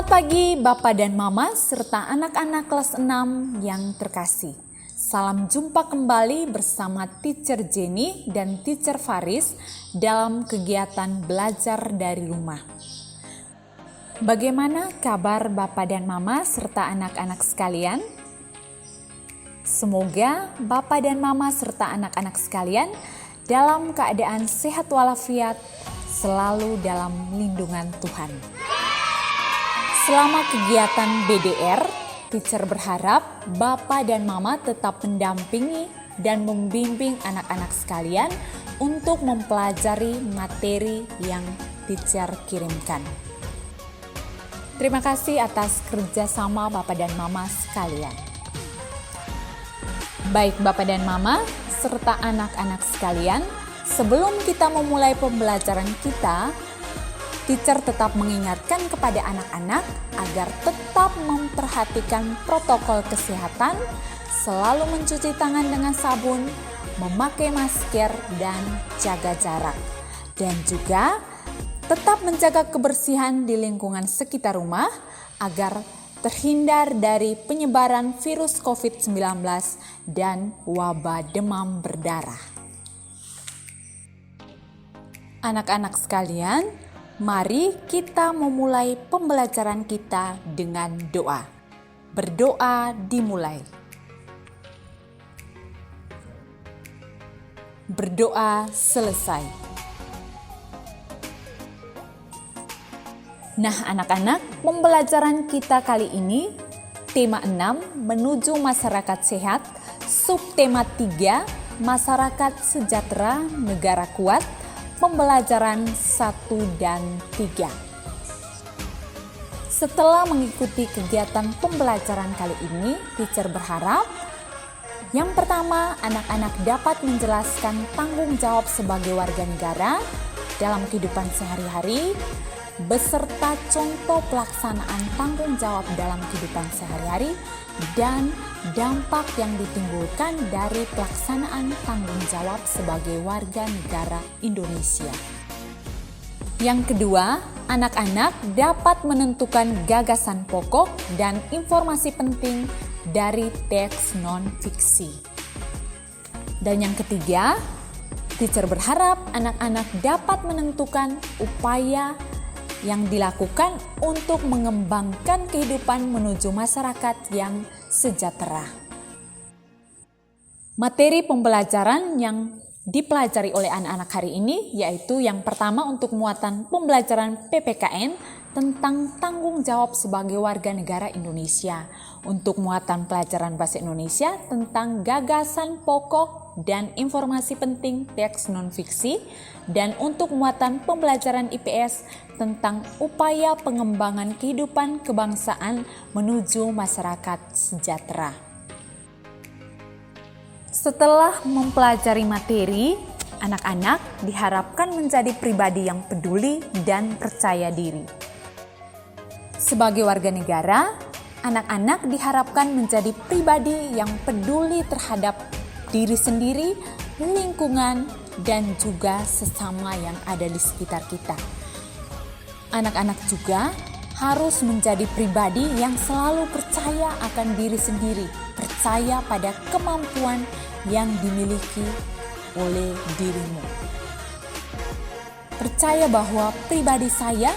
Selamat pagi Bapak dan Mama serta anak-anak kelas 6 yang terkasih. Salam jumpa kembali bersama Teacher Jenny dan Teacher Faris dalam kegiatan belajar dari rumah. Bagaimana kabar Bapak dan Mama serta anak-anak sekalian? Semoga Bapak dan Mama serta anak-anak sekalian dalam keadaan sehat walafiat, selalu dalam lindungan Tuhan. Selama kegiatan BDR, Teacher berharap Bapak dan Mama tetap mendampingi dan membimbing anak-anak sekalian untuk mempelajari materi yang Teacher kirimkan. Terima kasih atas kerjasama Bapak dan Mama sekalian. Baik Bapak dan Mama serta anak-anak sekalian, sebelum kita memulai pembelajaran kita, Teacher tetap mengingatkan kepada anak-anak agar tetap memperhatikan protokol kesehatan, selalu mencuci tangan dengan sabun, memakai masker, dan jaga jarak. Dan juga tetap menjaga kebersihan di lingkungan sekitar rumah agar terhindar dari penyebaran virus COVID-19 dan wabah demam berdarah. Anak-anak sekalian, mari kita memulai pembelajaran kita dengan doa. Berdoa dimulai. Berdoa selesai. Nah anak-anak, pembelajaran kita kali ini tema 6 menuju masyarakat sehat, subtema 3 masyarakat sejahtera negara kuat, pembelajaran 1 dan 3. Setelah mengikuti kegiatan pembelajaran kali ini, Teacher berharap yang pertama, anak-anak dapat menjelaskan tanggung jawab sebagai warga negara dalam kehidupan sehari-hari, beserta contoh pelaksanaan tanggung jawab dalam kehidupan sehari-hari dan dampak yang ditimbulkan dari pelaksanaan tanggung jawab sebagai warga negara Indonesia. Yang kedua, anak-anak dapat menentukan gagasan pokok dan informasi penting dari teks non-fiksi. Dan yang ketiga, Teacher berharap anak-anak dapat menentukan upaya yang dilakukan untuk mengembangkan kehidupan menuju masyarakat yang sejahtera. Materi pembelajaran yang dipelajari oleh anak-anak hari ini yaitu yang pertama untuk muatan pembelajaran PPKN tentang tanggung jawab sebagai warga negara Indonesia. Untuk muatan pelajaran bahasa Indonesia tentang gagasan pokok dan informasi penting teks non-fiksi, dan untuk muatan pembelajaran IPS tentang upaya pengembangan kehidupan kebangsaan menuju masyarakat sejahtera. Setelah mempelajari materi, anak-anak diharapkan menjadi pribadi yang peduli dan percaya diri. Sebagai warga negara, anak-anak diharapkan menjadi pribadi yang peduli terhadap diri sendiri, lingkungan, dan juga sesama yang ada di sekitar kita. Anak-anak juga harus menjadi pribadi yang selalu percaya akan diri sendiri, percaya pada kemampuan yang dimiliki oleh dirimu. Percaya bahwa pribadi saya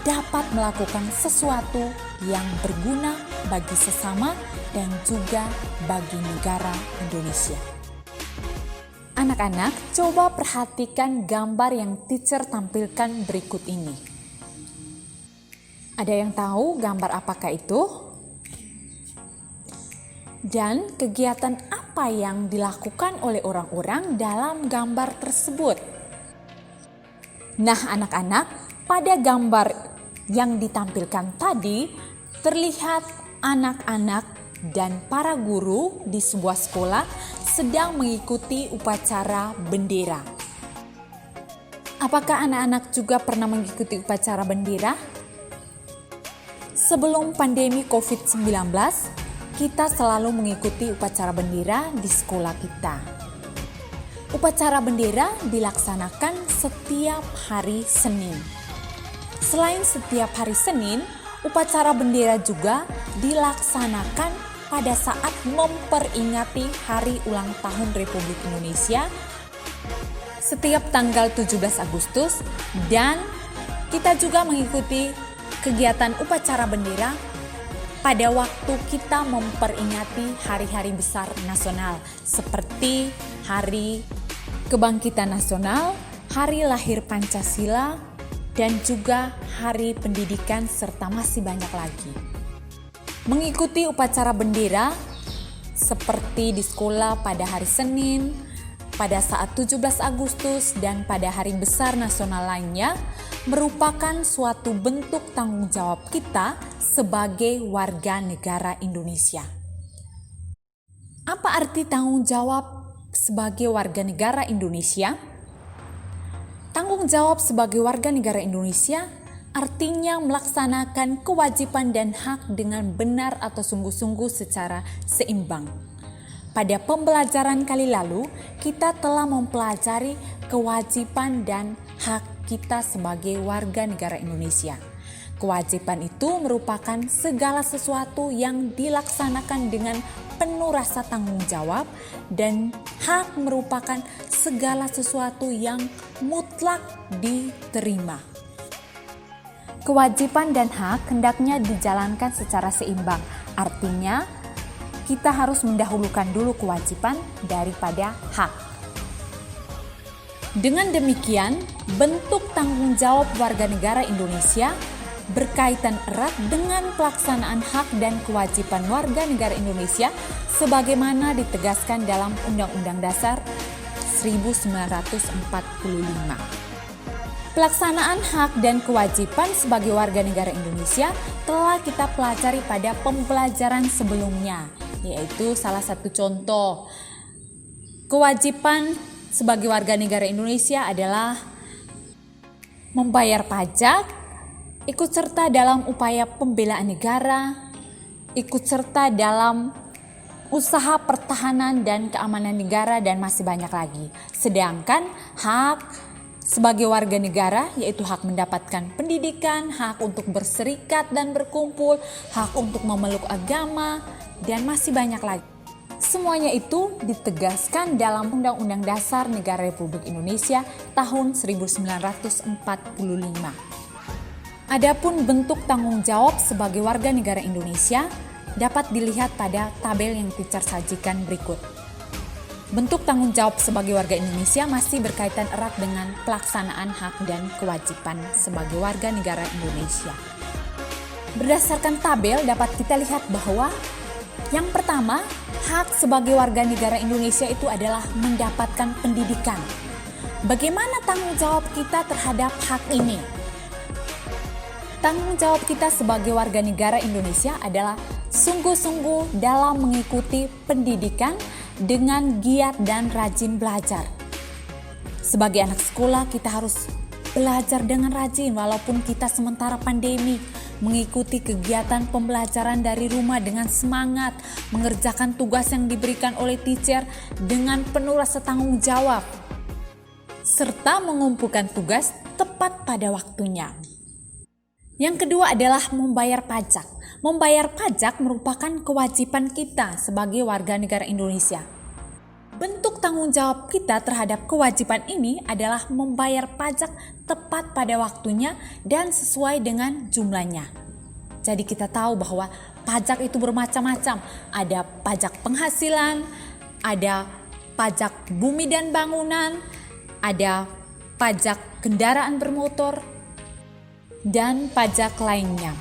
dapat melakukan sesuatu yang berguna bagi sesama dan juga bagi negara Indonesia. Anak-anak, coba perhatikan gambar yang Teacher tampilkan berikut ini. Ada yang tahu gambar apakah itu? Dan kegiatan apa yang dilakukan oleh orang-orang dalam gambar tersebut? Nah, anak-anak, pada gambar yang ditampilkan tadi terlihat anak-anak dan para guru di sebuah sekolah sedang mengikuti upacara bendera. Apakah anak-anak juga pernah mengikuti upacara bendera? Sebelum pandemi COVID-19, kita selalu mengikuti upacara bendera di sekolah kita. Upacara bendera dilaksanakan setiap hari Senin. Selain setiap hari Senin, Upacara bendera juga dilaksanakan pada saat memperingati Hari Ulang Tahun Republik Indonesia setiap tanggal 17 Agustus, dan kita juga mengikuti kegiatan upacara bendera pada waktu kita memperingati hari-hari besar nasional seperti Hari Kebangkitan Nasional, Hari Lahir Pancasila, dan juga Hari Pendidikan, serta masih banyak lagi. Mengikuti upacara bendera seperti di sekolah pada hari Senin, pada saat 17 Agustus, dan pada hari besar nasional lainnya merupakan suatu bentuk tanggung jawab kita sebagai warga negara Indonesia. Apa arti tanggung jawab sebagai warga negara Indonesia? Tanggung jawab sebagai warga negara Indonesia artinya melaksanakan kewajiban dan hak dengan benar atau sungguh-sungguh secara seimbang. Pada pembelajaran kali lalu, kita telah mempelajari kewajiban dan hak kita sebagai warga negara Indonesia. Kewajiban itu merupakan segala sesuatu yang dilaksanakan dengan penuh rasa tanggung jawab, dan hak merupakan segala sesuatu yang mutlak diterima. Kewajiban dan hak hendaknya dijalankan secara seimbang. Artinya, kita harus mendahulukan dulu kewajiban daripada hak. Dengan demikian, bentuk tanggung jawab warga negara Indonesia berkaitan erat dengan pelaksanaan hak dan kewajiban warga negara Indonesia sebagaimana ditegaskan dalam Undang-Undang Dasar 1945. Pelaksanaan hak dan kewajiban sebagai warga negara Indonesia telah kita pelajari pada pembelajaran sebelumnya, yaitu salah satu contoh kewajiban sebagai warga negara Indonesia adalah membayar pajak, ikut serta dalam upaya pembelaan negara, ikut serta dalam usaha pertahanan dan keamanan negara, dan masih banyak lagi. Sedangkan hak sebagai warga negara yaitu hak mendapatkan pendidikan, hak untuk berserikat dan berkumpul, hak untuk memeluk agama, dan masih banyak lagi. Semuanya itu ditegaskan dalam Undang-Undang Dasar Negara Republik Indonesia tahun 1945. Adapun bentuk tanggung jawab sebagai warga negara Indonesia dapat dilihat pada tabel yang teacher sajikan berikut. Bentuk tanggung jawab sebagai warga Indonesia masih berkaitan erat dengan pelaksanaan hak dan kewajiban sebagai warga negara Indonesia. Berdasarkan tabel dapat kita lihat bahwa yang pertama, hak sebagai warga negara Indonesia itu adalah mendapatkan pendidikan. Bagaimana tanggung jawab kita terhadap hak ini? Tanggung jawab kita sebagai warga negara Indonesia adalah sungguh-sungguh dalam mengikuti pendidikan dengan giat dan rajin belajar. Sebagai anak sekolah kita harus belajar dengan rajin walaupun kita sementara pandemi, mengikuti kegiatan pembelajaran dari rumah dengan semangat, mengerjakan tugas yang diberikan oleh teacher dengan penuh rasa tanggung jawab, serta mengumpulkan tugas tepat pada waktunya. Yang kedua adalah membayar pajak. Membayar pajak merupakan kewajiban kita sebagai warga negara Indonesia. Bentuk tanggung jawab kita terhadap kewajiban ini adalah membayar pajak tepat pada waktunya dan sesuai dengan jumlahnya. Jadi kita tahu bahwa pajak itu bermacam-macam. Ada pajak penghasilan, ada pajak bumi dan bangunan, ada pajak kendaraan bermotor, dan pajak lainnya.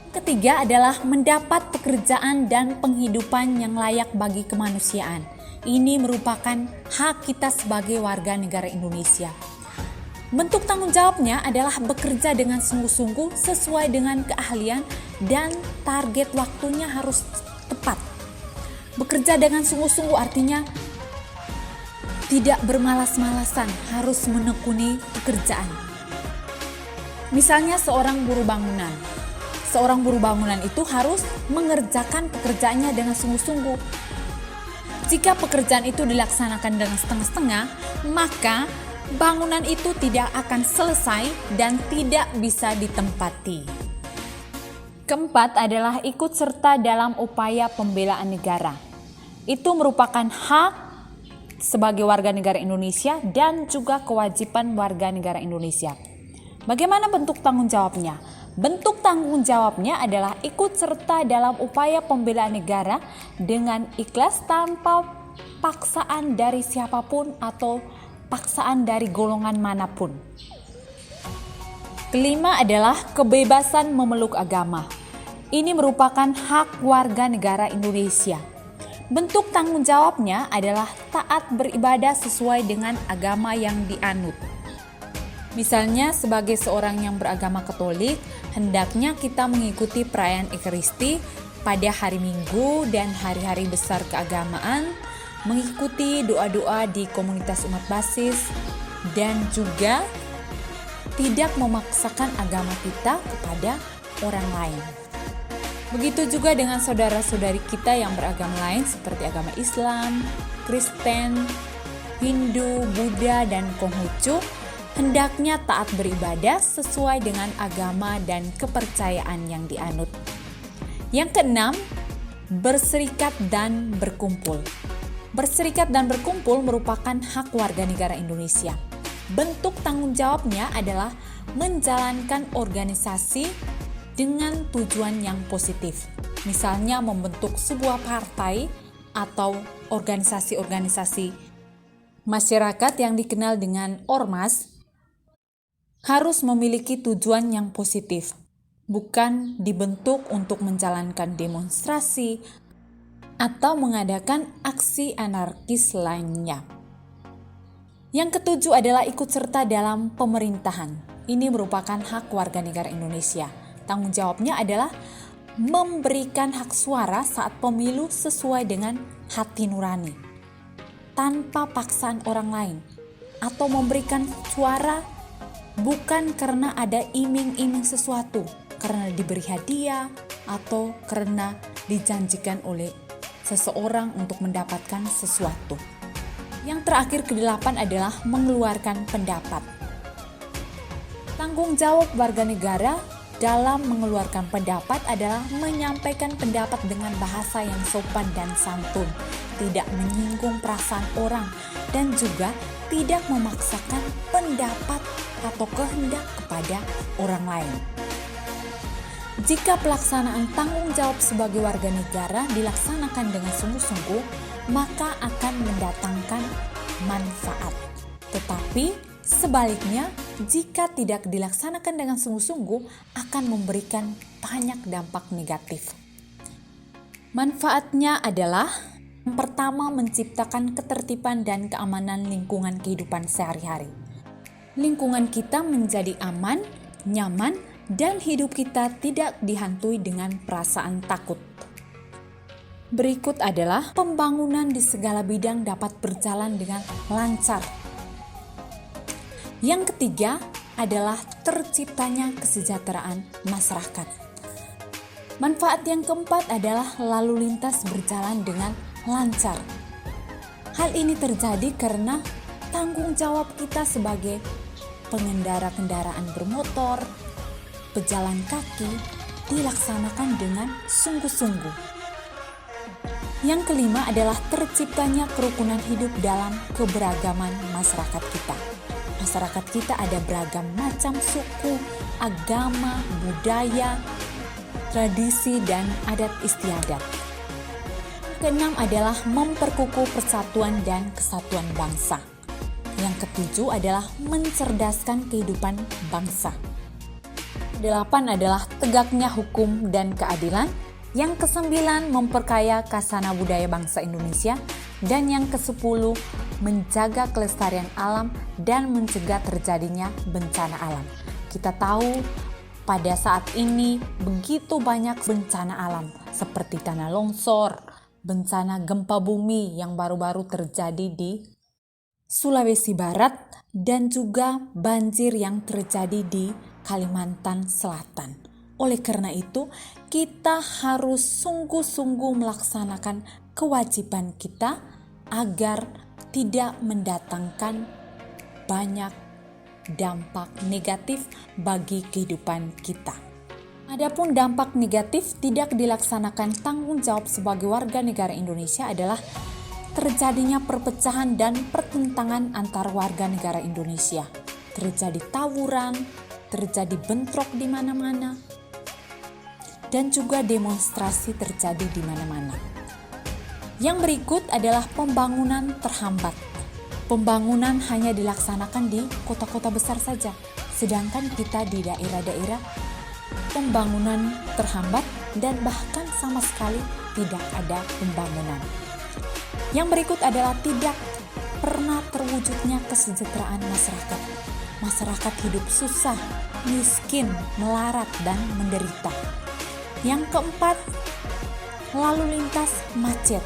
Ketiga adalah mendapat pekerjaan dan penghidupan yang layak bagi kemanusiaan. Ini merupakan hak kita sebagai warga negara Indonesia. Bentuk tanggung jawabnya adalah bekerja dengan sungguh-sungguh sesuai dengan keahlian dan target waktunya harus tepat. Bekerja dengan sungguh-sungguh artinya tidak bermalas-malasan, harus menekuni pekerjaan. Misalnya seorang buruh bangunan. Seorang buruh bangunan itu harus mengerjakan pekerjaannya dengan sungguh-sungguh. Jika pekerjaan itu dilaksanakan dengan setengah-setengah, maka bangunan itu tidak akan selesai dan tidak bisa ditempati. Keempat adalah ikut serta dalam upaya pembelaan negara. Itu merupakan hak sebagai warga negara Indonesia dan juga kewajiban warga negara Indonesia. Bagaimana bentuk tanggung jawabnya? Bentuk tanggung jawabnya adalah ikut serta dalam upaya pembelaan negara dengan ikhlas tanpa paksaan dari siapapun atau paksaan dari golongan manapun. Kelima adalah kebebasan memeluk agama. Ini merupakan hak warga negara Indonesia. Bentuk tanggung jawabnya adalah taat beribadah sesuai dengan agama yang dianut. Misalnya sebagai seorang yang beragama Katolik, hendaknya kita mengikuti perayaan Ekaristi pada hari Minggu dan hari-hari besar keagamaan, mengikuti doa-doa di komunitas umat basis, dan juga tidak memaksakan agama kita kepada orang lain. Begitu juga dengan saudara-saudari kita yang beragama lain seperti agama Islam, Kristen, Hindu, Buddha, dan Konghucu, hendaknya taat beribadah sesuai dengan agama dan kepercayaan yang dianut. Yang keenam, berserikat dan berkumpul. Berserikat dan berkumpul merupakan hak warga negara Indonesia. Bentuk tanggung jawabnya adalah menjalankan organisasi dengan tujuan yang positif. Misalnya membentuk sebuah partai atau organisasi-organisasi masyarakat yang dikenal dengan ormas harus memiliki tujuan yang positif, bukan dibentuk untuk menjalankan demonstrasi atau mengadakan aksi anarkis lainnya. Yang ketujuh adalah ikut serta dalam pemerintahan. Ini merupakan hak warga negara Indonesia. Tanggung jawabnya adalah memberikan hak suara saat pemilu sesuai dengan hati nurani, tanpa paksaan orang lain, atau memberikan suara bukan karena ada iming-iming sesuatu, karena diberi hadiah atau karena dijanjikan oleh seseorang untuk mendapatkan sesuatu. Yang terakhir kedelapan adalah mengeluarkan pendapat. Tanggung jawab warga negara dalam mengeluarkan pendapat adalah menyampaikan pendapat dengan bahasa yang sopan dan santun, tidak menyinggung perasaan orang, dan juga tidak memaksakan pendapat atau kehendak kepada orang lain. Jika pelaksanaan tanggung jawab sebagai warga negara dilaksanakan dengan sungguh-sungguh, maka akan mendatangkan manfaat. Tetapi sebaliknya, jika tidak dilaksanakan dengan sungguh-sungguh, akan memberikan banyak dampak negatif. Manfaatnya adalah yang pertama, menciptakan ketertiban dan keamanan lingkungan kehidupan sehari-hari. Lingkungan kita menjadi aman, nyaman, dan hidup kita tidak dihantui dengan perasaan takut. Berikut adalah pembangunan di segala bidang dapat berjalan dengan lancar. Yang ketiga adalah terciptanya kesejahteraan masyarakat. Manfaat yang keempat adalah lalu lintas berjalan dengan lancar. Hal ini terjadi karena tanggung jawab kita sebagai pengendara kendaraan bermotor, pejalan kaki dilaksanakan dengan sungguh-sungguh. Yang kelima adalah terciptanya kerukunan hidup dalam keberagaman masyarakat kita. Masyarakat kita ada beragam macam suku, agama, budaya, tradisi, dan adat istiadat. Keenam adalah memperkukuh persatuan dan kesatuan bangsa. Yang ketujuh adalah mencerdaskan kehidupan bangsa. 8 adalah tegaknya hukum dan keadilan. Yang ke-9 memperkaya khazanah budaya bangsa Indonesia. Dan yang ke-10 menjaga kelestarian alam dan mencegah terjadinya bencana alam. Kita tahu pada saat ini begitu banyak bencana alam seperti tanah longsor, bencana gempa bumi yang baru-baru terjadi di Sulawesi Barat, dan juga banjir yang terjadi di Kalimantan Selatan. Oleh karena itu, kita harus sungguh-sungguh melaksanakan kewajiban kita agar tidak mendatangkan banyak dampak negatif bagi kehidupan kita. Adapun dampak negatif tidak dilaksanakan tanggung jawab sebagai warga negara Indonesia adalah terjadinya perpecahan dan pertentangan antar warga negara Indonesia. Terjadi tawuran, terjadi bentrok di mana-mana, dan juga demonstrasi terjadi di mana-mana. Yang berikut adalah pembangunan terhambat. Pembangunan hanya dilaksanakan di kota-kota besar saja, sedangkan kita di daerah-daerah pembangunan terhambat dan bahkan sama sekali tidak ada pembangunan. Yang berikut adalah tidak pernah terwujudnya kesejahteraan masyarakat. Masyarakat hidup susah, miskin, melarat, dan menderita. Yang keempat, lalu lintas macet.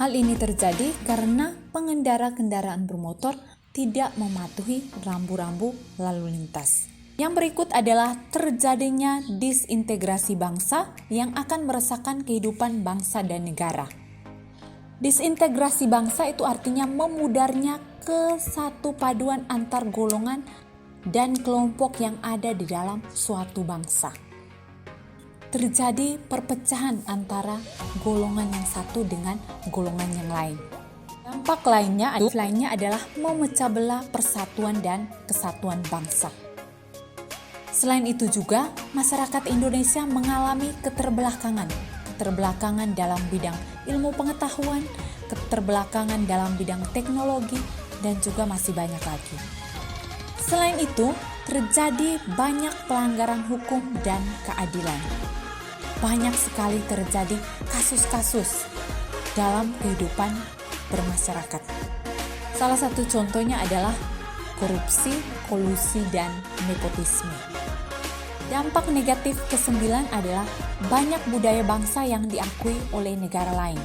Hal ini terjadi karena pengendara kendaraan bermotor tidak mematuhi rambu-rambu lalu lintas. Yang berikut adalah terjadinya disintegrasi bangsa yang akan meresahkan kehidupan bangsa dan negara. Disintegrasi bangsa itu artinya memudarnya kesatupaduan antar golongan dan kelompok yang ada di dalam suatu bangsa. Terjadi perpecahan antara golongan yang satu dengan golongan yang lain. Dampak lainnya adalah memecah belah persatuan dan kesatuan bangsa. Selain itu juga, masyarakat Indonesia mengalami keterbelakangan dalam bidang ilmu pengetahuan, keterbelakangan dalam bidang teknologi, dan juga masih banyak lagi. Selain itu, terjadi banyak pelanggaran hukum dan keadilan. Banyak sekali terjadi kasus-kasus dalam kehidupan bermasyarakat. Salah satu contohnya adalah korupsi, kolusi, dan nepotisme. Dampak negatif ke-9 adalah banyak budaya bangsa yang diakui oleh negara lain.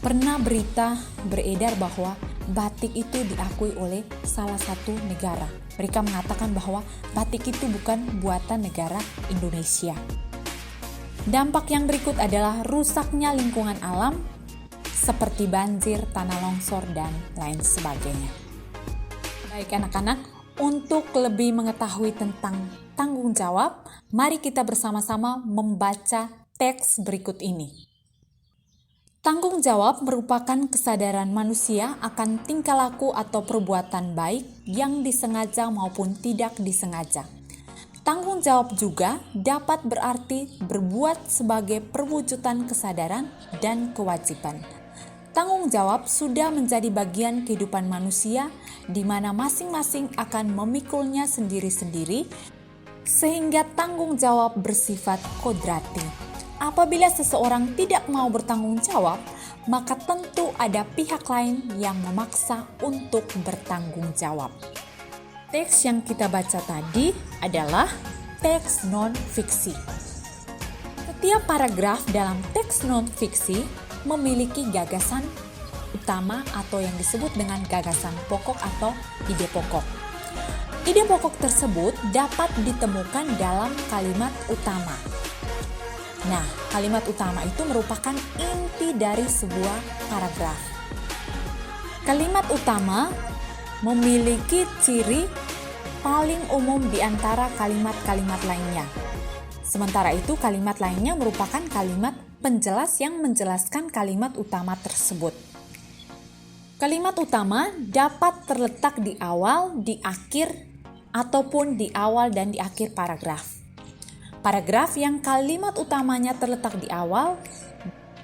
Pernah berita beredar bahwa batik itu diakui oleh salah satu negara. Mereka mengatakan bahwa batik itu bukan buatan negara Indonesia. Dampak yang berikut adalah rusaknya lingkungan alam seperti banjir, tanah longsor, dan lain sebagainya. Baik anak-anak, untuk lebih mengetahui tentang tanggung jawab, mari kita bersama-sama membaca teks berikut ini. Tanggung jawab merupakan kesadaran manusia akan tingkah laku atau perbuatan baik yang disengaja maupun tidak disengaja. Tanggung jawab juga dapat berarti berbuat sebagai perwujudan kesadaran dan kewajiban. Tanggung jawab sudah menjadi bagian kehidupan manusia di mana masing-masing akan memikulnya sendiri-sendiri sehingga tanggung jawab bersifat kodrati. Apabila seseorang tidak mau bertanggung jawab, maka tentu ada pihak lain yang memaksa untuk bertanggung jawab. Teks yang kita baca tadi adalah teks non-fiksi. Setiap paragraf dalam teks non-fiksi memiliki gagasan utama atau yang disebut dengan gagasan pokok atau ide pokok. Ide pokok tersebut dapat ditemukan dalam kalimat utama. Nah, kalimat utama itu merupakan inti dari sebuah paragraf. Kalimat utama memiliki ciri paling umum di antara kalimat-kalimat lainnya. Sementara itu, kalimat lainnya merupakan kalimat penjelas yang menjelaskan kalimat utama tersebut. Kalimat utama dapat terletak di awal, di akhir, ataupun di awal dan di akhir paragraf. Paragraf yang kalimat utamanya terletak di awal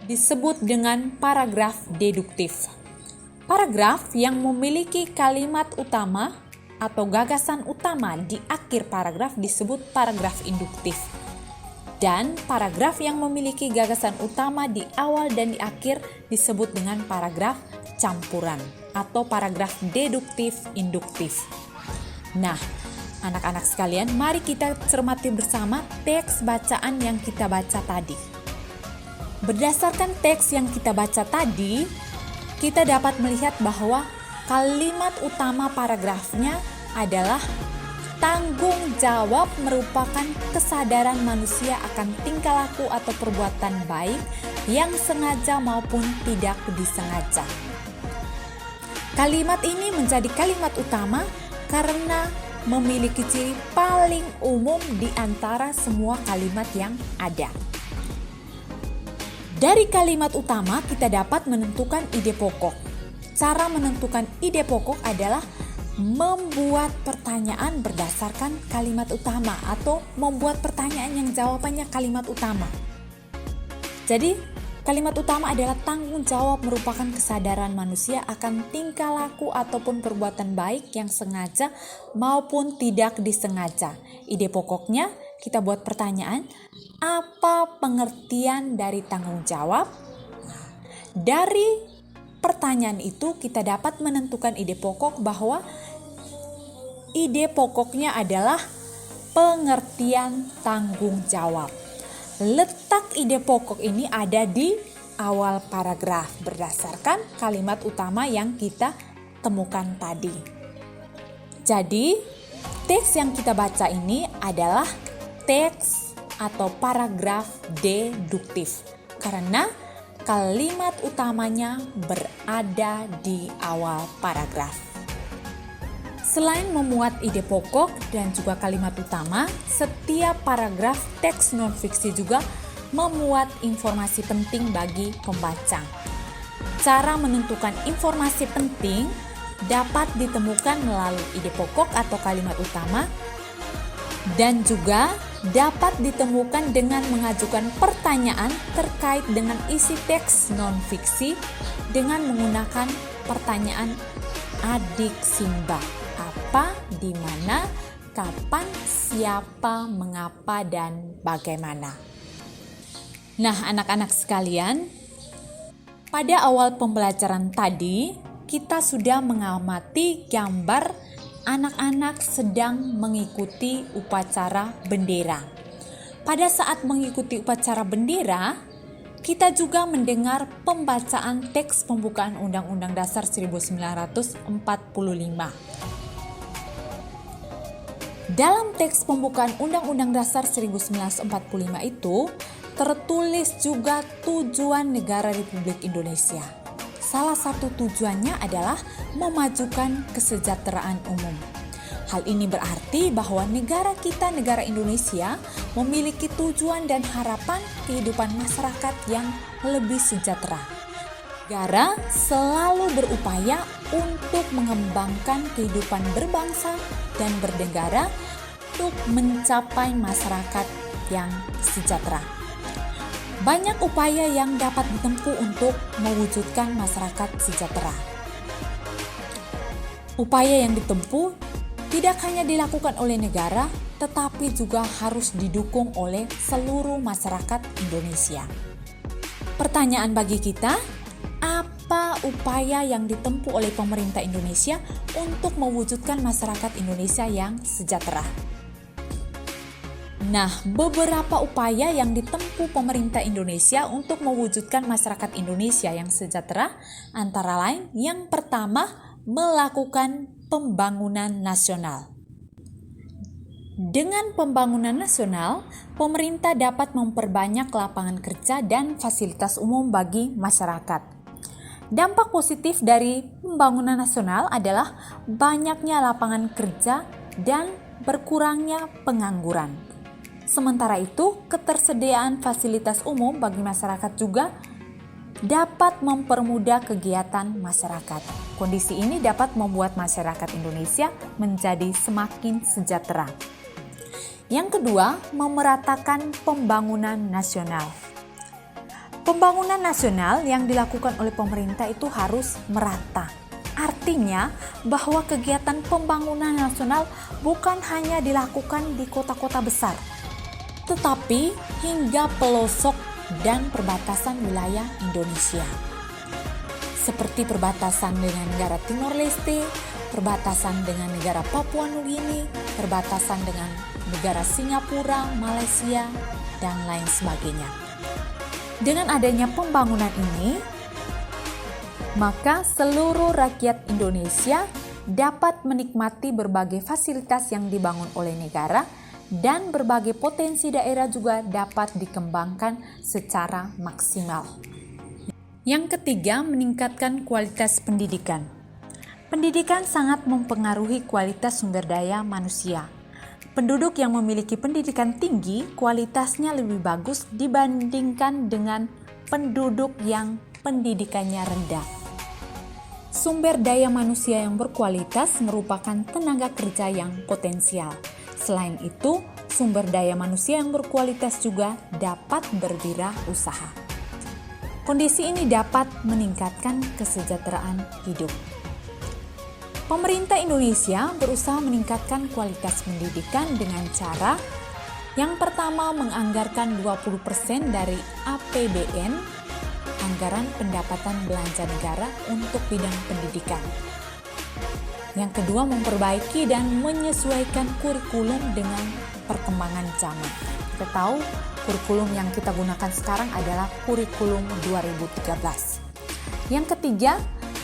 disebut dengan paragraf deduktif. Paragraf yang memiliki kalimat utama atau gagasan utama di akhir paragraf disebut paragraf induktif. Dan paragraf yang memiliki gagasan utama di awal dan di akhir disebut dengan paragraf campuran atau paragraf deduktif induktif. Nah, anak-anak sekalian, mari kita cermati bersama teks bacaan yang kita baca tadi. Berdasarkan teks yang kita baca tadi, kita dapat melihat bahwa kalimat utama paragrafnya adalah tanggung jawab merupakan kesadaran manusia akan tingkah laku atau perbuatan baik yang sengaja maupun tidak disengaja. Kalimat ini menjadi kalimat utama karena memiliki ciri paling umum di antara semua kalimat yang ada. Dari kalimat utama kita dapat menentukan ide pokok. Cara menentukan ide pokok adalah membuat pertanyaan berdasarkan kalimat utama atau membuat pertanyaan yang jawabannya kalimat utama. Jadi, kalimat utama adalah tanggung jawab merupakan kesadaran manusia akan tingkah laku ataupun perbuatan baik yang sengaja maupun tidak disengaja. Ide pokoknya kita buat pertanyaan, apa pengertian dari tanggung jawab? Dari pertanyaan itu kita dapat menentukan ide pokok bahwa ide pokoknya adalah pengertian tanggung jawab. Letak ide pokok ini ada di awal paragraf berdasarkan kalimat utama yang kita temukan tadi. Jadi, teks yang kita baca ini adalah teks atau paragraf deduktif karena kalimat utamanya berada di awal paragraf. Selain memuat ide pokok dan juga kalimat utama, setiap paragraf teks non-fiksi juga memuat informasi penting bagi pembaca. Cara menentukan informasi penting dapat ditemukan melalui ide pokok atau kalimat utama dan juga dapat ditemukan dengan mengajukan pertanyaan terkait dengan isi teks non-fiksi dengan menggunakan pertanyaan adiksimba. Apa, di mana, kapan, siapa, mengapa, dan bagaimana. Nah, anak-anak sekalian, pada awal pembelajaran tadi kita sudah mengamati gambar anak-anak sedang mengikuti upacara bendera. Pada saat mengikuti upacara bendera, kita juga mendengar pembacaan teks pembukaan Undang-Undang Dasar 1945. Dalam teks pembukaan Undang-Undang Dasar 1945 itu tertulis juga tujuan negara Republik Indonesia. Salah satu tujuannya adalah memajukan kesejahteraan umum. Hal ini berarti bahwa negara kita, negara Indonesia, memiliki tujuan dan harapan kehidupan masyarakat yang lebih sejahtera. Negara selalu berupaya untuk mengembangkan kehidupan berbangsa dan bernegara untuk mencapai masyarakat yang sejahtera. Banyak upaya yang dapat ditempuh untuk mewujudkan masyarakat sejahtera. Upaya yang ditempuh tidak hanya dilakukan oleh negara, tetapi juga harus didukung oleh seluruh masyarakat Indonesia. Pertanyaan bagi kita, apa upaya yang ditempuh oleh pemerintah Indonesia untuk mewujudkan masyarakat Indonesia yang sejahtera? Nah, beberapa upaya yang ditempuh pemerintah Indonesia untuk mewujudkan masyarakat Indonesia yang sejahtera antara lain yang pertama, melakukan pembangunan nasional. Dengan pembangunan nasional, pemerintah dapat memperbanyak lapangan kerja dan fasilitas umum bagi masyarakat. Dampak positif dari pembangunan nasional adalah banyaknya lapangan kerja dan berkurangnya pengangguran. Sementara itu, ketersediaan fasilitas umum bagi masyarakat juga dapat mempermudah kegiatan masyarakat. Kondisi ini dapat membuat masyarakat Indonesia menjadi semakin sejahtera. Yang kedua, memeratakan pembangunan nasional. Pembangunan nasional yang dilakukan oleh pemerintah itu harus merata. Artinya bahwa kegiatan pembangunan nasional bukan hanya dilakukan di kota-kota besar, tetapi hingga pelosok dan perbatasan wilayah Indonesia. Seperti perbatasan dengan negara Timor Leste, perbatasan dengan negara Papua Nugini, perbatasan dengan negara Singapura, Malaysia, dan lain sebagainya. Dengan adanya pembangunan ini, maka seluruh rakyat Indonesia dapat menikmati berbagai fasilitas yang dibangun oleh negara dan berbagai potensi daerah juga dapat dikembangkan secara maksimal. Yang ketiga, meningkatkan kualitas pendidikan. Pendidikan sangat mempengaruhi kualitas sumber daya manusia. Penduduk yang memiliki pendidikan tinggi, kualitasnya lebih bagus dibandingkan dengan penduduk yang pendidikannya rendah. Sumber daya manusia yang berkualitas merupakan tenaga kerja yang potensial. Selain itu, sumber daya manusia yang berkualitas juga dapat berwirausaha. Kondisi ini dapat meningkatkan kesejahteraan hidup. Pemerintah Indonesia berusaha meningkatkan kualitas pendidikan dengan cara yang pertama menganggarkan 20% dari APBN, anggaran pendapatan belanja negara untuk bidang pendidikan. Yang kedua, memperbaiki dan menyesuaikan kurikulum dengan perkembangan zaman. Kita tahu kurikulum yang kita gunakan sekarang adalah kurikulum 2013. Yang ketiga,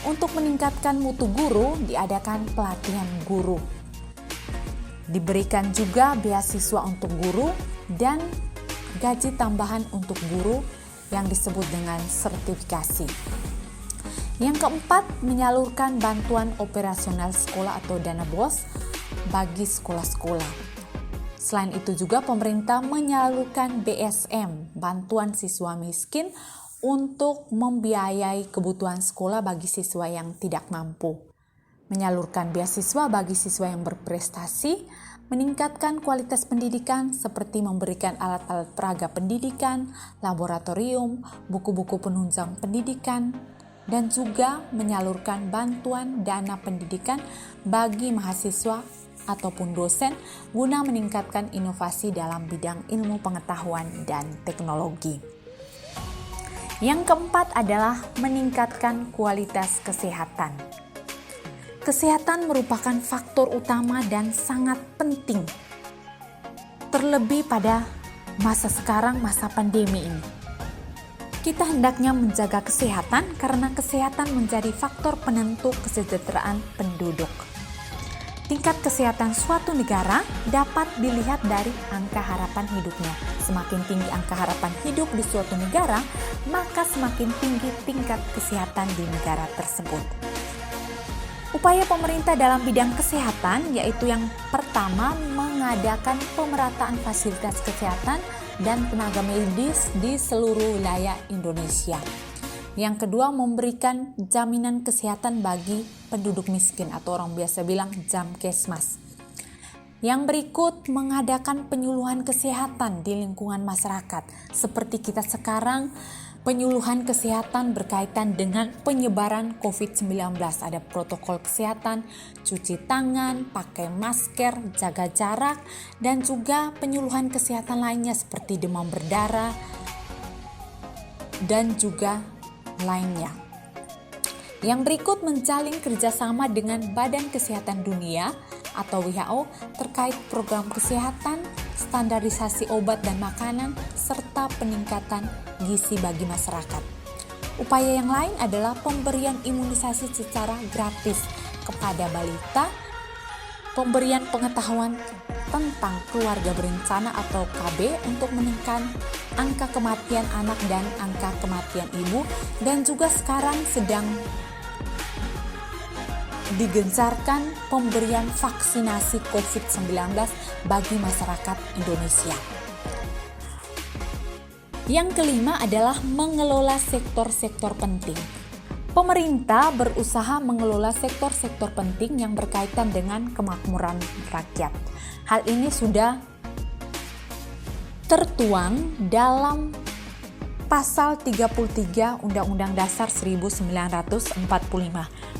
untuk meningkatkan mutu guru, diadakan pelatihan guru. Diberikan juga beasiswa untuk guru dan gaji tambahan untuk guru yang disebut dengan sertifikasi. Yang keempat, menyalurkan bantuan operasional sekolah atau dana BOS bagi sekolah-sekolah. Selain itu juga pemerintah menyalurkan BSM, bantuan siswa miskin, untuk membiayai kebutuhan sekolah bagi siswa yang tidak mampu. Menyalurkan beasiswa bagi siswa yang berprestasi, meningkatkan kualitas pendidikan seperti memberikan alat-alat peraga pendidikan, laboratorium, buku-buku penunjang pendidikan, dan juga menyalurkan bantuan dana pendidikan bagi mahasiswa ataupun dosen guna meningkatkan inovasi dalam bidang ilmu pengetahuan dan teknologi. Yang keempat adalah meningkatkan kualitas kesehatan. Kesehatan merupakan faktor utama dan sangat penting, terlebih pada masa sekarang, masa pandemi ini. Kita hendaknya menjaga kesehatan karena kesehatan menjadi faktor penentu kesejahteraan penduduk. Tingkat kesehatan suatu negara dapat dilihat dari angka harapan hidupnya. Semakin tinggi angka harapan hidup di suatu negara, maka semakin tinggi tingkat kesehatan di negara tersebut. Upaya pemerintah dalam bidang kesehatan yaitu yang pertama mengadakan pemerataan fasilitas kesehatan dan tenaga medis di seluruh wilayah Indonesia. Yang kedua, memberikan jaminan kesehatan bagi penduduk miskin atau orang biasa bilang Jamkesmas. Yang berikut, mengadakan penyuluhan kesehatan di lingkungan masyarakat. Seperti kita sekarang, penyuluhan kesehatan berkaitan dengan penyebaran COVID-19. Ada protokol kesehatan, cuci tangan, pakai masker, jaga jarak, dan juga penyuluhan kesehatan lainnya seperti demam berdarah, dan juga lainnya. Yang berikut, menjalin kerjasama dengan Badan Kesehatan Dunia atau WHO terkait program kesehatan, standarisasi obat dan makanan, serta peningkatan gizi bagi masyarakat. Upaya yang lain adalah pemberian imunisasi secara gratis kepada balita, pemberian pengetahuan tentang keluarga berencana atau KB untuk menekan angka kematian anak dan angka kematian ibu, dan juga sekarang sedang digencarkan pemberian vaksinasi COVID-19 bagi masyarakat Indonesia. Yang kelima adalah mengelola sektor-sektor penting. Pemerintah berusaha mengelola sektor-sektor penting yang berkaitan dengan kemakmuran rakyat. Hal ini sudah tertuang dalam Pasal 33 Undang-Undang Dasar 1945.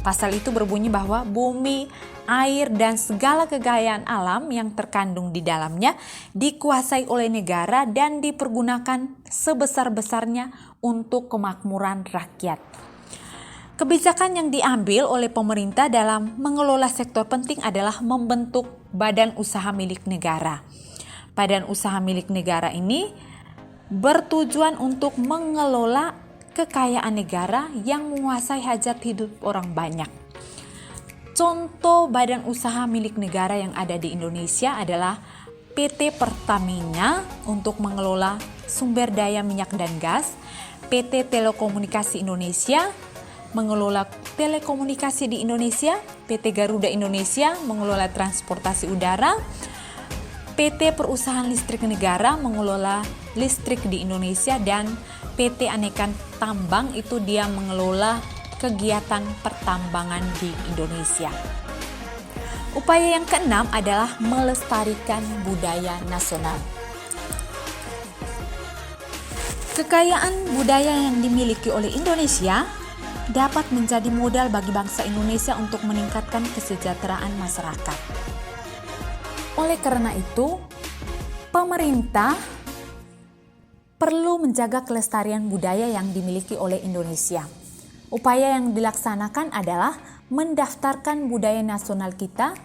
Pasal itu berbunyi bahwa bumi, air, dan segala kekayaan alam yang terkandung di dalamnya dikuasai oleh negara dan dipergunakan sebesar-besarnya untuk kemakmuran rakyat. Kebijakan yang diambil oleh pemerintah dalam mengelola sektor penting adalah membentuk badan usaha milik negara. Badan usaha milik negara ini bertujuan untuk mengelola kekayaan negara yang menguasai hajat hidup orang banyak. Contoh badan usaha milik negara yang ada di Indonesia adalah PT Pertamina untuk mengelola sumber daya minyak dan gas, PT Telekomunikasi Indonesia mengelola Telekomunikasi di Indonesia, PT Garuda Indonesia mengelola transportasi udara, PT Perusahaan Listrik Negara mengelola listrik di Indonesia, dan PT Anekan Tambang itu dia mengelola kegiatan pertambangan di Indonesia. Upaya yang keenam adalah melestarikan budaya nasional. Kekayaan budaya yang dimiliki oleh Indonesia dapat menjadi modal bagi bangsa Indonesia untuk meningkatkan kesejahteraan masyarakat. Oleh karena itu, pemerintah perlu menjaga kelestarian budaya yang dimiliki oleh Indonesia. Upaya yang dilaksanakan adalah mendaftarkan budaya nasional kita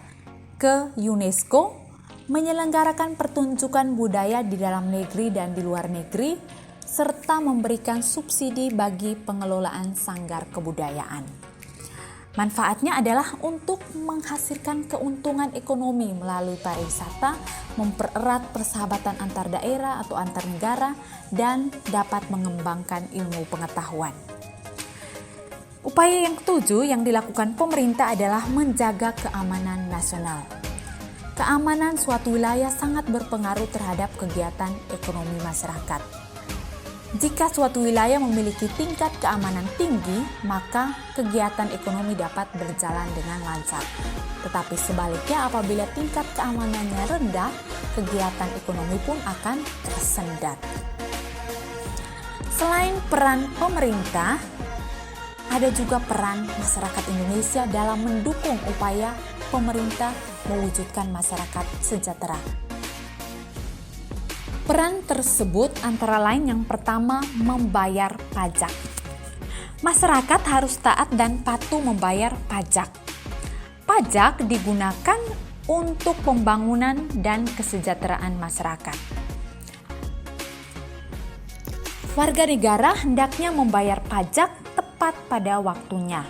ke UNESCO, menyelenggarakan pertunjukan budaya di dalam negeri dan di luar negeri, serta memberikan subsidi bagi pengelolaan sanggar kebudayaan. Manfaatnya adalah untuk menghasilkan keuntungan ekonomi melalui pariwisata, mempererat persahabatan antar daerah atau antar negara, dan dapat mengembangkan ilmu pengetahuan. Upaya yang ketujuh yang dilakukan pemerintah adalah menjaga keamanan nasional. Keamanan suatu wilayah sangat berpengaruh terhadap kegiatan ekonomi masyarakat. Jika suatu wilayah memiliki tingkat keamanan tinggi, maka kegiatan ekonomi dapat berjalan dengan lancar. Tetapi sebaliknya, apabila tingkat keamanannya rendah, kegiatan ekonomi pun akan tersendat. Selain peran pemerintah, ada juga peran masyarakat Indonesia dalam mendukung upaya pemerintah mewujudkan masyarakat sejahtera. Peran tersebut antara lain yang pertama, membayar pajak. Masyarakat harus taat dan patuh membayar pajak. Pajak digunakan untuk pembangunan dan kesejahteraan masyarakat. Warga negara hendaknya membayar pajak tepat pada waktunya.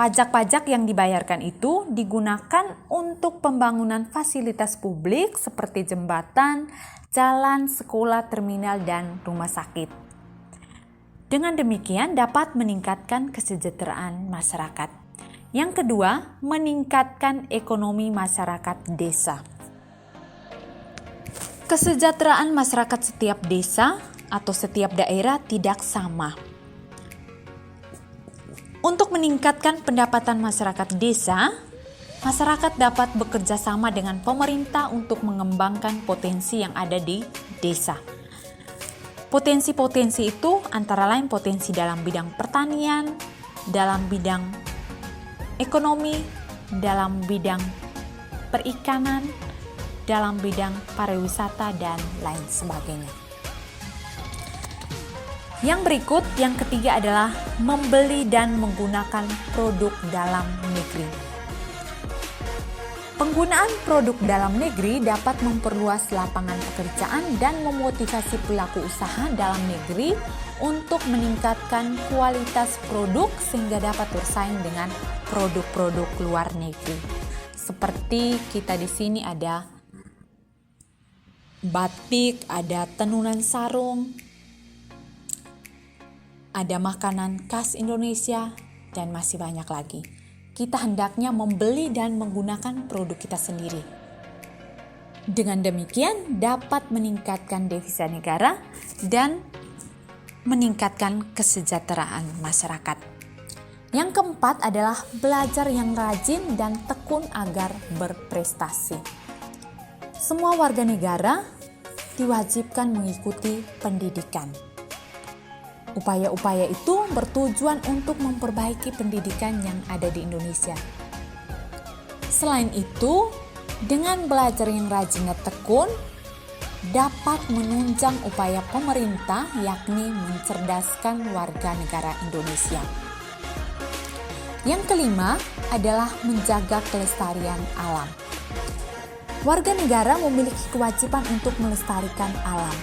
Pajak-pajak yang dibayarkan itu digunakan untuk pembangunan fasilitas publik seperti jembatan, jalan, sekolah, terminal, dan rumah sakit. Dengan demikian dapat meningkatkan kesejahteraan masyarakat. Yang kedua, meningkatkan ekonomi masyarakat desa. Kesejahteraan masyarakat setiap desa atau setiap daerah tidak sama. Untuk meningkatkan pendapatan masyarakat desa, masyarakat dapat bekerja sama dengan pemerintah untuk mengembangkan potensi yang ada di desa. Potensi-potensi itu antara lain potensi dalam bidang pertanian, dalam bidang ekonomi, dalam bidang perikanan, dalam bidang pariwisata, dan lain sebagainya. Yang berikut, yang ketiga adalah membeli dan menggunakan produk dalam negeri. Penggunaan produk dalam negeri dapat memperluas lapangan pekerjaan dan memotivasi pelaku usaha dalam negeri untuk meningkatkan kualitas produk sehingga dapat bersaing dengan produk-produk luar negeri. Seperti kita di sini ada batik, ada tenunan sarung, ada makanan khas Indonesia, dan masih banyak lagi. Kita hendaknya membeli dan menggunakan produk kita sendiri. Dengan demikian dapat meningkatkan devisa negara dan meningkatkan kesejahteraan masyarakat. Yang keempat adalah belajar yang rajin dan tekun agar berprestasi. Semua warga negara diwajibkan mengikuti pendidikan. Upaya-upaya itu bertujuan untuk memperbaiki pendidikan yang ada di Indonesia. Selain itu, dengan belajar yang rajin dan tekun, dapat menunjang upaya pemerintah yakni mencerdaskan warga negara Indonesia. Yang kelima adalah menjaga kelestarian alam. Warga negara memiliki kewajiban untuk melestarikan alam.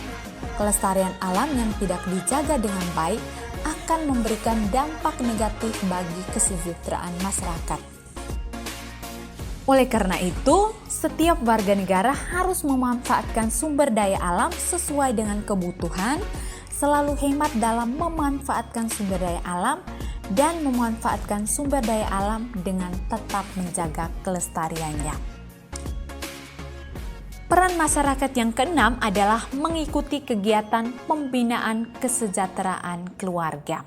Kelestarian alam yang tidak dijaga dengan baik akan memberikan dampak negatif bagi kesejahteraan masyarakat. Oleh karena itu, setiap warga negara harus memanfaatkan sumber daya alam sesuai dengan kebutuhan, selalu hemat dalam memanfaatkan sumber daya alam, dan memanfaatkan sumber daya alam dengan tetap menjaga kelestariannya. Peran masyarakat yang keenam adalah mengikuti kegiatan pembinaan kesejahteraan keluarga.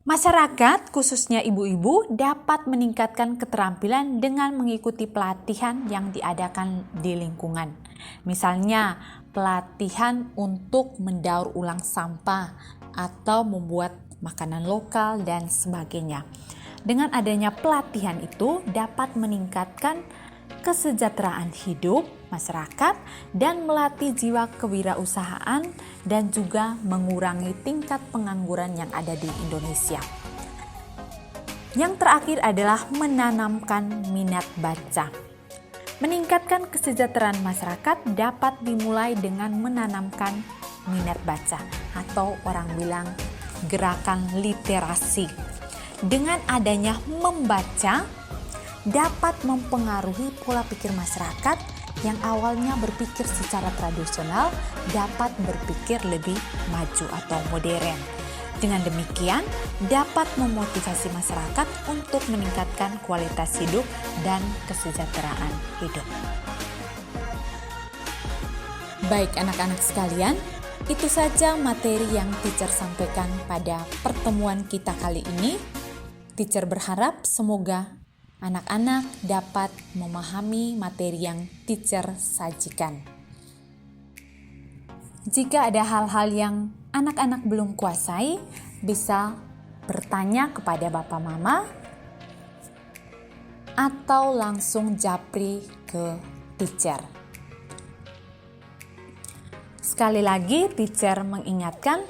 Masyarakat, khususnya ibu-ibu, dapat meningkatkan keterampilan dengan mengikuti pelatihan yang diadakan di lingkungan. Misalnya, pelatihan untuk mendaur ulang sampah atau membuat makanan lokal dan sebagainya. Dengan adanya pelatihan itu dapat meningkatkan kesejahteraan hidup masyarakat dan melatih jiwa kewirausahaan dan juga mengurangi tingkat pengangguran yang ada di Indonesia. Yang terakhir adalah menanamkan minat baca. Meningkatkan kesejahteraan masyarakat dapat dimulai dengan menanamkan minat baca atau orang bilang gerakan literasi. Dengan adanya membaca dapat mempengaruhi pola pikir masyarakat yang awalnya berpikir secara tradisional dapat berpikir lebih maju atau modern. Dengan demikian, dapat memotivasi masyarakat untuk meningkatkan kualitas hidup dan kesejahteraan hidup. Baik anak-anak sekalian, itu saja materi yang teacher sampaikan pada pertemuan kita kali ini. Teacher berharap semoga anak-anak dapat memahami materi yang teacher sajikan. Jika ada hal-hal yang anak-anak belum kuasai, bisa bertanya kepada Bapak Mama atau langsung japri ke teacher. Sekali lagi, teacher mengingatkan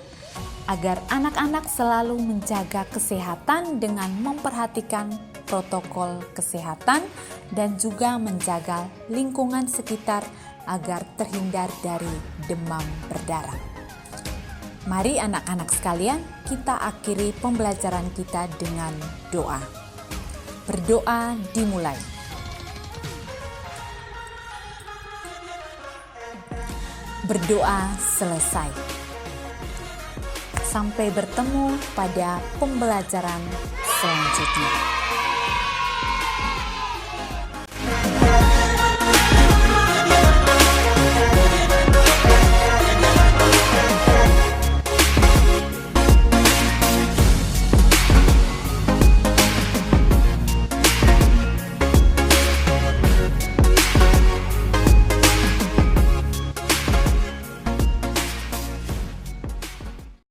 agar anak-anak selalu menjaga kesehatan dengan memperhatikan protokol kesehatan dan juga menjaga lingkungan sekitar agar terhindar dari demam berdarah. Mari anak-anak sekalian, kita akhiri pembelajaran kita dengan doa. Berdoa dimulai. Berdoa selesai. Sampai bertemu pada pembelajaran selanjutnya.